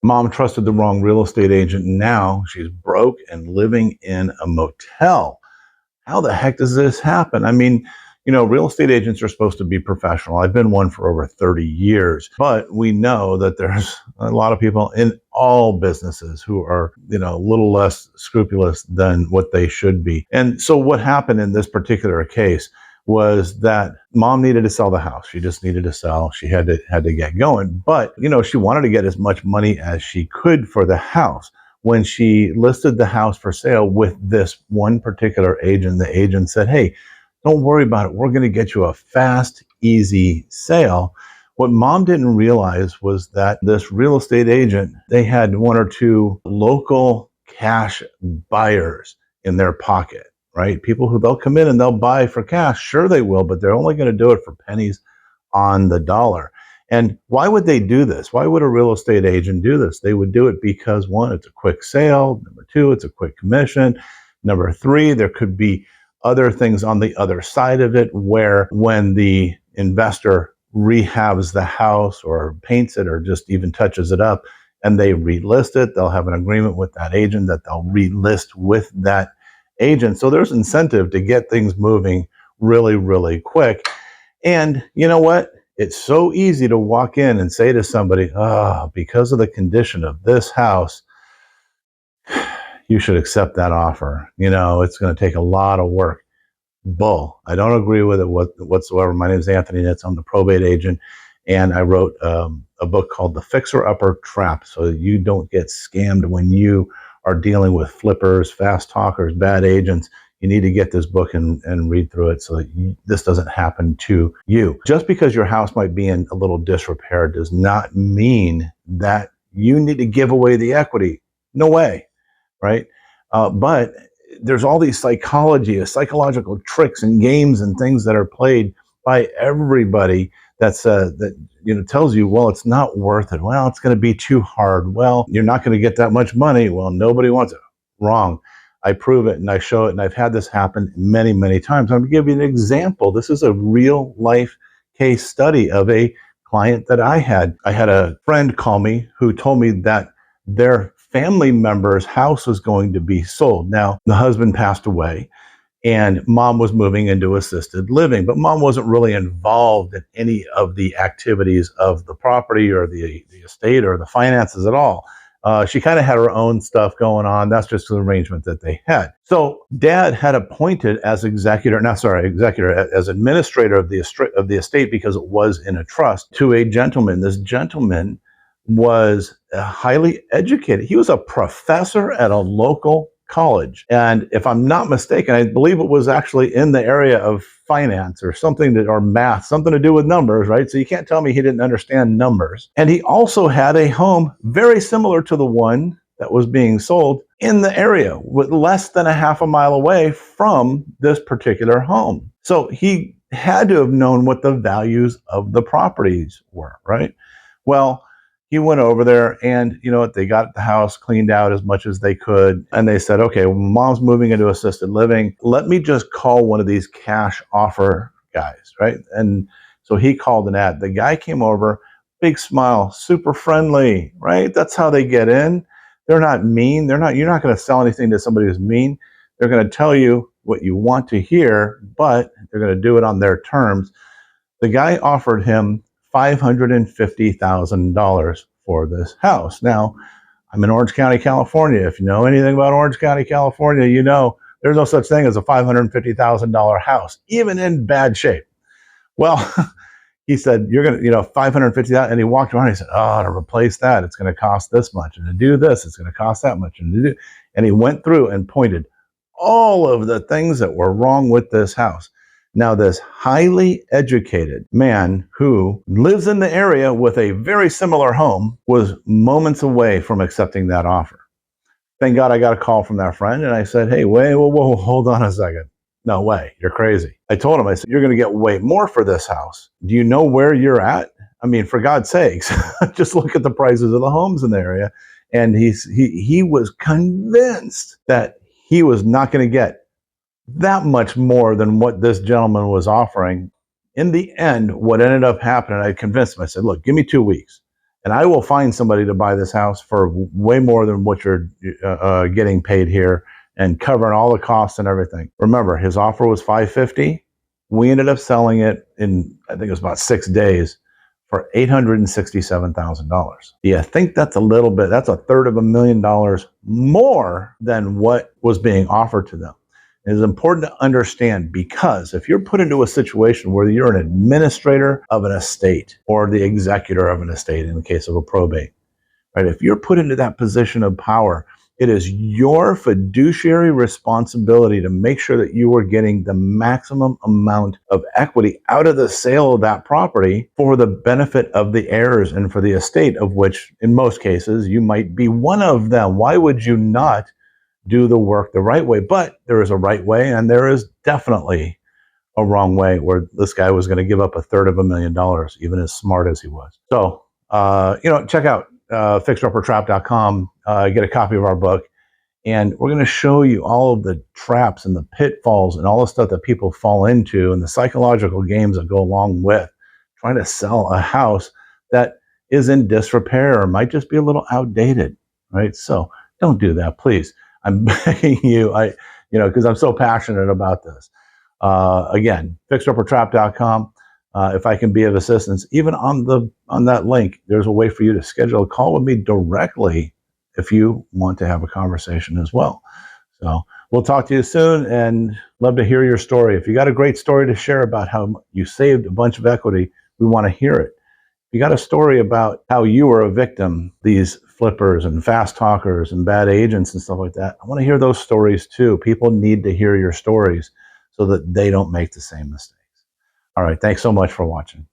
Mom trusted the wrong real estate agent. Now she's broke and living in a motel. How the heck does this happen? I mean, real estate agents are supposed to be professional. I've been one for over 30 years, but we know that there's a lot of people in all businesses who are, a little less scrupulous than what they should be. And so what happened in this particular case was that mom needed to sell the house. She just needed to sell. She had to get going, but she wanted to get as much money as she could for the house. When she listed the house for sale with this one particular agent, the agent said, "Hey, don't worry about it. We're going to get you a fast, easy sale." What mom didn't realize was that this real estate agent, they had one or two local cash buyers in their pocket, right? People who they'll come in and they'll buy for cash. Sure, they will, but they're only going to do it for pennies on the dollar. And why would they do this? Why would a real estate agent do this? They would do it because, one, it's a quick sale. Number two, it's a quick commission. Number three, there could be other things on the other side of it where when the investor rehabs the house or paints it or just even touches it up and they relist it, they'll have an agreement with that agent that they'll relist with that agent. So there's incentive to get things moving really, really quick. And you know what? It's so easy to walk in and say to somebody, because of the condition of this house, you should accept that offer. It's going to take a lot of work. Bull. I don't agree with it whatsoever. My name is Anthony DRE. I'm the probate agent. And I wrote a book called The Fixer Upper Trap, so you don't get scammed when you are dealing with flippers, fast talkers, bad agents. You need to get this book and read through it so that this doesn't happen to you. Just because your house might be in a little disrepair does not mean that you need to give away the equity. No way, right? But there's all these psychological tricks and games and things that are played by everybody that tells you, well, it's not worth it. Well, it's going to be too hard. Well, you're not going to get that much money. Well, nobody wants it. Wrong. I prove it and I show it, and I've had this happen many, many times. I'm going to give you an example. This is a real life case study of a client that I had. I had a friend call me who told me that their family member's house was going to be sold. Now, the husband passed away and mom was moving into assisted living, but mom wasn't really involved in any of the activities of the property or the estate or the finances at all. She kind of had her own stuff going on. That's just an arrangement that they had. So dad had appointed as as administrator of the estate, because it was in a trust, to a gentleman. This gentleman was highly educated. He was a professor at a local college. And if I'm not mistaken, I believe it was actually in the area of finance or something or math, something to do with numbers, right? So you can't tell me he didn't understand numbers. And he also had a home very similar to the one that was being sold in the area, with less than a half a mile away from this particular home. So he had to have known what the values of the properties were, right? Well, he went over there and they got the house cleaned out as much as they could. And they said, okay, well, mom's moving into assisted living. Let me just call one of these cash offer guys, right? And so he called an ad. The guy came over, big smile, super friendly, right? That's how they get in. They're not mean. You're not going to sell anything to somebody who's mean. They're going to tell you what you want to hear, but they're going to do it on their terms. The guy offered him $550,000 for this house. Now, I'm in Orange County, California. If you know anything about Orange County, California, you know there's no such thing as a $550,000 house, even in bad shape. Well, he said, you're going to, 550,000. And he walked around and he said, to replace that, it's going to cost this much. And to do this, it's going to cost that much. And he went through and pointed all of the things that were wrong with this house. Now, this highly educated man who lives in the area with a very similar home was moments away from accepting that offer. Thank God I got a call from that friend, and I said, hey, whoa, hold on a second. No way, you're crazy. I told him, I said, you're going to get way more for this house. Do you know where you're at? I mean, for God's sakes, just look at the prices of the homes in the area. And he was convinced that he was not going to get that much more than what this gentleman was offering. In the end, what ended up happening, I convinced him, I said, look, give me 2 weeks. and I will find somebody to buy this house for way more than what you're getting paid here, and covering all the costs and everything. Remember, his offer was $550. We ended up selling it in, I think it was about 6 days, for $867,000. Do you think that's a little bit? That's a third of $1 million more than what was being offered to them. It is important to understand, because if you're put into a situation where you're an administrator of an estate or the executor of an estate in the case of a probate, right? If you're put into that position of power, it is your fiduciary responsibility to make sure that you are getting the maximum amount of equity out of the sale of that property for the benefit of the heirs and for the estate, of which in most cases you might be one of them. Why would you not do the work the right way? But there is a right way, and there is definitely a wrong way, where this guy was going to give up a third of $1 million, even as smart as he was. So, check out fixeruppertrap.com, get a copy of our book, and we're going to show you all of the traps and the pitfalls and all the stuff that people fall into, and the psychological games that go along with trying to sell a house that is in disrepair or might just be a little outdated, right? So don't do that, please. I'm begging you, because I'm so passionate about this. Again, fixeruppertrap.com. If I can be of assistance, even on that link, there's a way for you to schedule a call with me directly if you want to have a conversation as well. So we'll talk to you soon, and love to hear your story. If you got a great story to share about how you saved a bunch of equity, we want to hear it. If you got a story about how you were a victim, these flippers and fast talkers and bad agents and stuff like that, I want to hear those stories too. People need to hear your stories so that they don't make the same mistakes. All right. Thanks so much for watching.